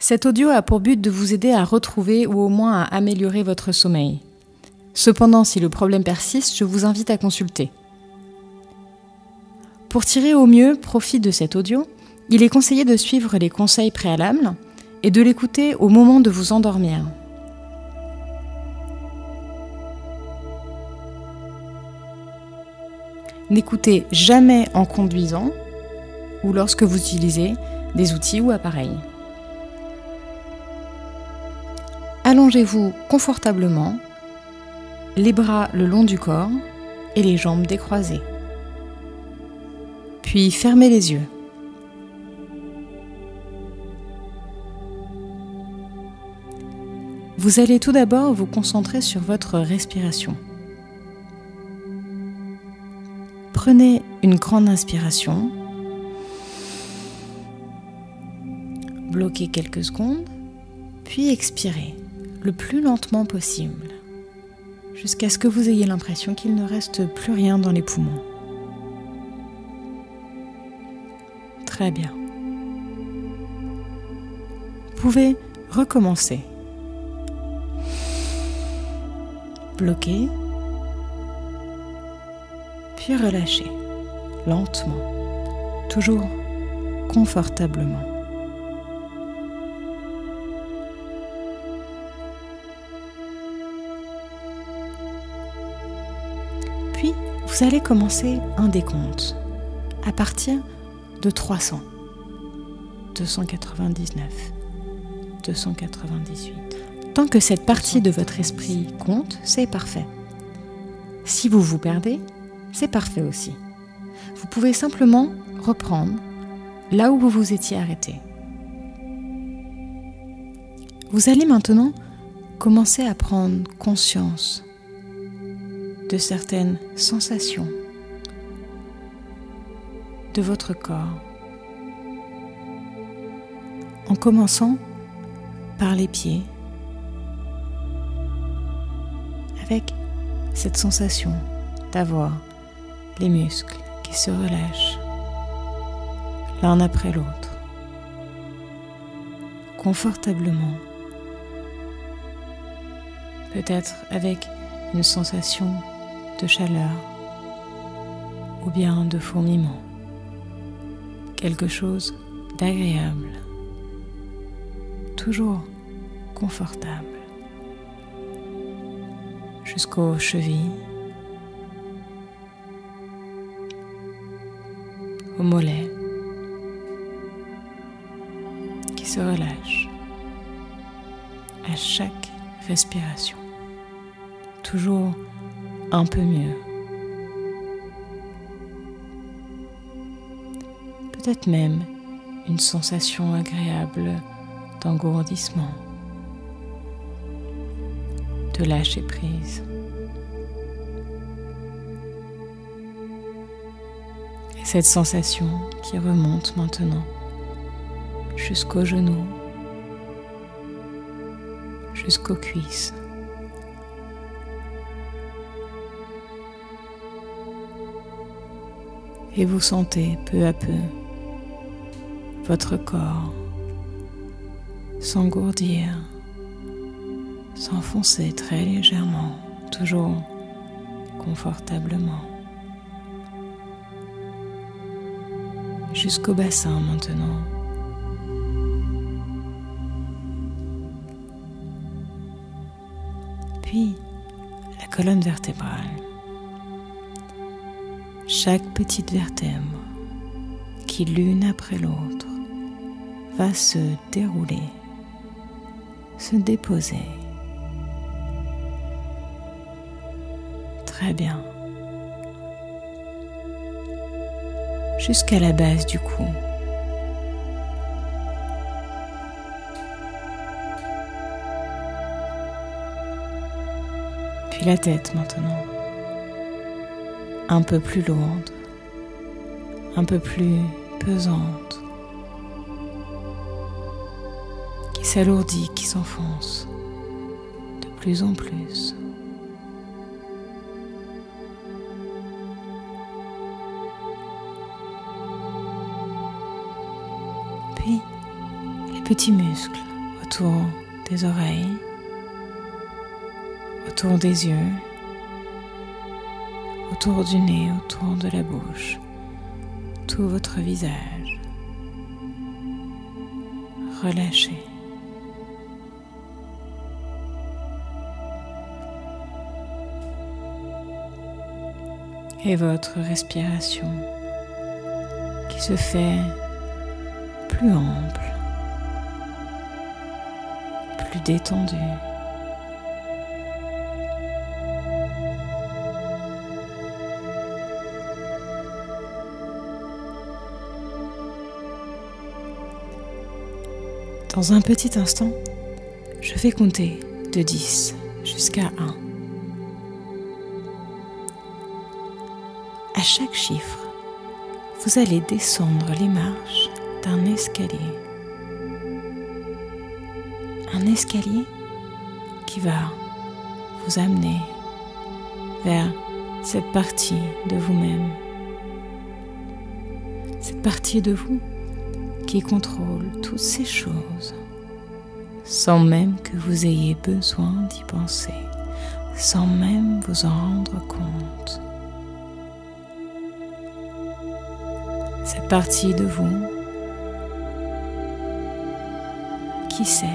Cet audio a pour but de vous aider à retrouver ou au moins à améliorer votre sommeil. Cependant, si le problème persiste, je vous invite à consulter. Pour tirer au mieux profit de cet audio, il est conseillé de suivre les conseils préalables et de l'écouter au moment de vous endormir. N'écoutez jamais en conduisant ou lorsque vous utilisez des outils ou appareils. Allongez-vous confortablement, les bras le long du corps et les jambes décroisées. Puis fermez les yeux. Vous allez tout d'abord vous concentrer sur votre respiration. Prenez une grande inspiration. Bloquez quelques secondes, puis expirez le plus lentement possible, jusqu'à ce que vous ayez l'impression qu'il ne reste plus rien dans les poumons. Très bien. Vous pouvez recommencer. Bloquez, puis relâchez, lentement, toujours confortablement. Puis, vous allez commencer un décompte à partir de 300, 299, 298. Tant que cette partie de votre esprit compte, c'est parfait. Si vous vous perdez, c'est parfait aussi. Vous pouvez simplement reprendre là où vous vous étiez arrêté. Vous allez maintenant commencer à prendre conscience de certaines sensations de votre corps, en commençant par les pieds, avec cette sensation d'avoir les muscles qui se relâchent l'un après l'autre, confortablement, peut-être avec une sensation de chaleur ou bien de fourmillement, quelque chose d'agréable, toujours confortable, jusqu'aux chevilles, aux mollets qui se relâchent à chaque respiration, toujours un peu mieux. Peut-être même une sensation agréable d'engourdissement, de lâcher prise. Et cette sensation qui remonte maintenant jusqu'aux genoux, jusqu'aux cuisses. Et vous sentez peu à peu votre corps s'engourdir, s'enfoncer très légèrement, toujours confortablement. Jusqu'au bassin maintenant. Puis la colonne vertébrale. Chaque petite vertèbre qui l'une après l'autre va se dérouler, se déposer. Très bien. Jusqu'à la base du cou. Puis la tête maintenant. Un peu plus lourde, un peu plus pesante, qui s'alourdit, qui s'enfonce de plus en plus. Puis les petits muscles autour des oreilles, autour des yeux, autour du nez, autour de la bouche, tout votre visage. Relâchez. Et votre respiration qui se fait plus ample, plus détendue. Dans un petit instant, je vais compter de 10 jusqu'à 1. À chaque chiffre, vous allez descendre les marches d'un escalier. Un escalier qui va vous amener vers cette partie de vous-même. Cette partie de vous qui contrôle toutes ces choses, sans même que vous ayez besoin d'y penser, sans même vous en rendre compte. Cette partie de vous qui sait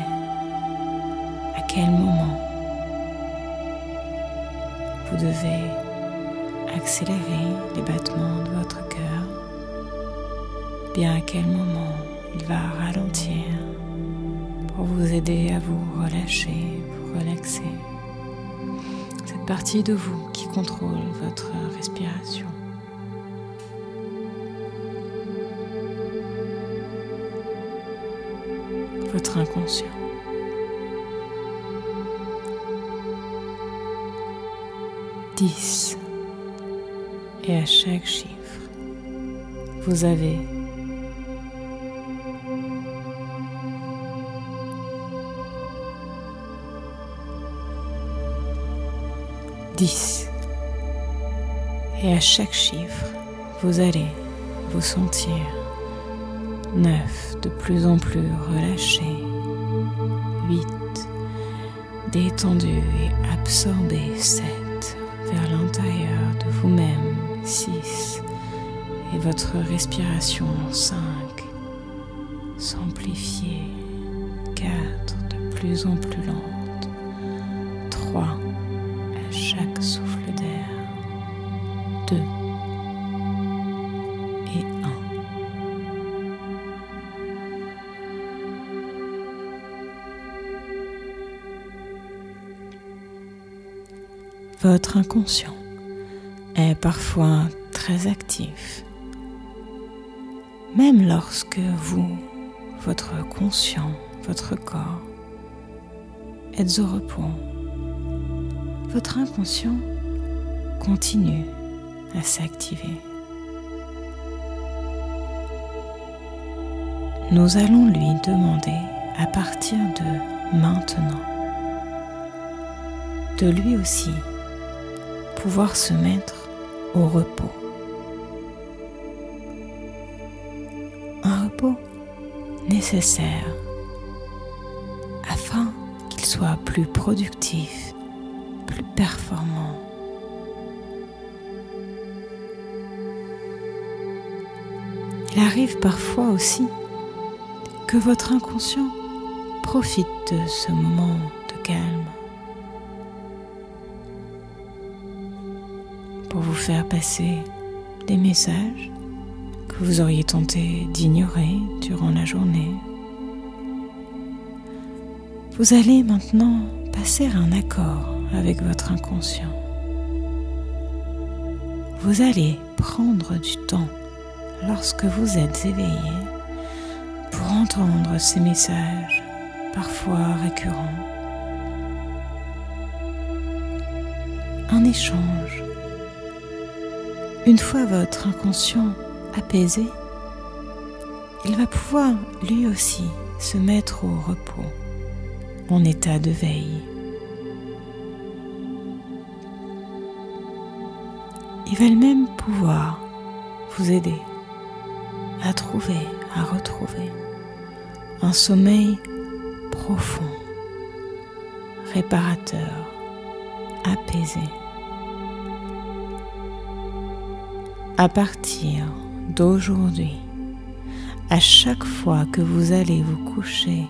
à quel moment vous devez accélérer les battements de votre cœur, bien à quel moment il va ralentir pour vous aider à vous relâcher, vous relaxer. Cette partie de vous qui contrôle votre respiration. Votre inconscient. Dix. Et à chaque chiffre, vous avez 10. Et à chaque chiffre, vous allez vous sentir 9, de plus en plus relâché, 8, détendu et absorbé, 7, vers l'intérieur de vous-même, 6, et votre respiration 5, s'amplifier, 4, de plus en plus lente, 3, à chaque souffle d'air, 2 et 1. Votre inconscient est parfois très actif, même lorsque vous, votre conscient, votre corps, êtes au repos. Votre inconscient continue à s'activer. Nous allons lui demander à partir de maintenant de lui aussi pouvoir se mettre au repos. Un repos nécessaire afin qu'il soit plus productif, plus performant. Il arrive parfois aussi que votre inconscient profite de ce moment de calme pour vous faire passer des messages que vous auriez tenté d'ignorer durant la journée. Vous allez maintenant passer un accord avec votre inconscient. Vous allez prendre du temps lorsque vous êtes éveillé pour entendre ces messages parfois récurrents. Un échange. Une fois votre inconscient apaisé, il va pouvoir lui aussi se mettre au repos, en état de veille. Il va même pouvoir vous aider à retrouver un sommeil profond, réparateur, apaisé. À partir d'aujourd'hui, à chaque fois que vous allez vous coucher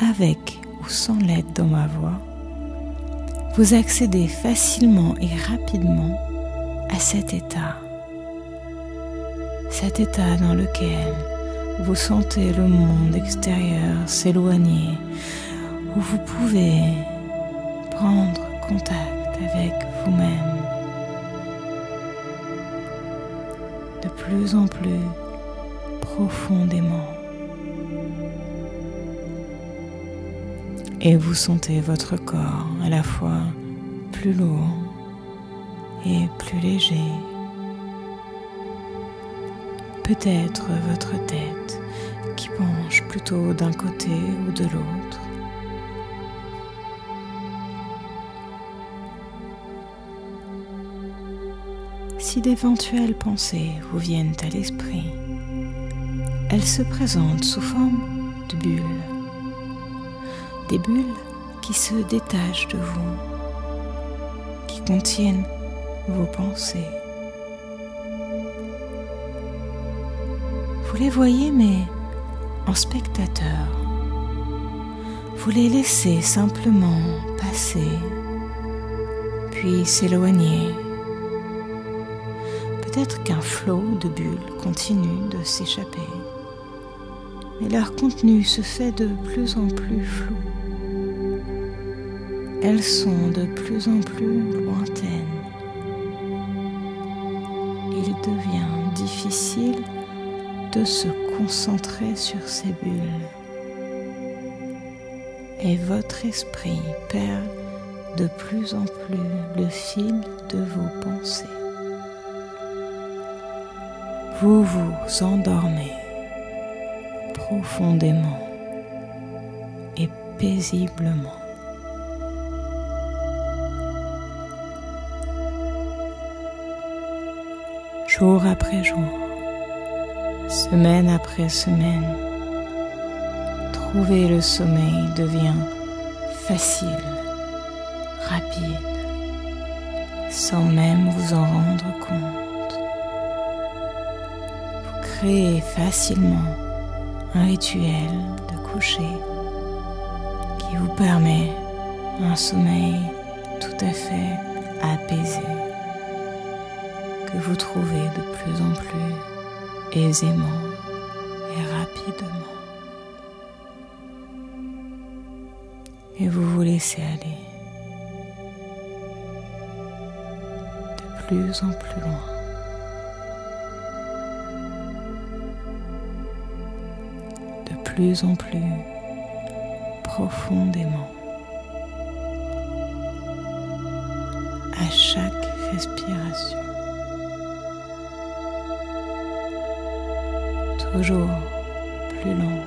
avec ou sans l'aide de ma voix, vous accédez facilement et rapidement à cet état dans lequel vous sentez le monde extérieur s'éloigner, où vous pouvez prendre contact avec vous-même de plus en plus profondément. Et vous sentez votre corps à la fois plus lourd et plus léger. Peut-être votre tête qui penche plutôt d'un côté ou de l'autre. Si d'éventuelles pensées vous viennent à l'esprit, elles se présentent sous forme de bulles. Des bulles qui se détachent de vous, qui contiennent vos pensées. Vous les voyez, mais en spectateur. Vous les laissez simplement passer, puis s'éloigner. Peut-être qu'un flot de bulles continue de s'échapper, mais leur contenu se fait de plus en plus flou. Elles sont de plus en plus lointaines. Il devient difficile de se concentrer sur ces bulles. Et votre esprit perd de plus en plus le fil de vos pensées. Vous vous endormez profondément et paisiblement. Jour après jour, semaine après semaine, trouver le sommeil devient facile, rapide, sans même vous en rendre compte. Vous créez facilement un rituel de coucher qui vous permet un sommeil tout à fait apaisé, que vous trouvez de plus en plus aisément et rapidement. Et vous vous laissez aller de plus en plus loin. De plus en plus profondément. À chaque respiration. Toujours plus lent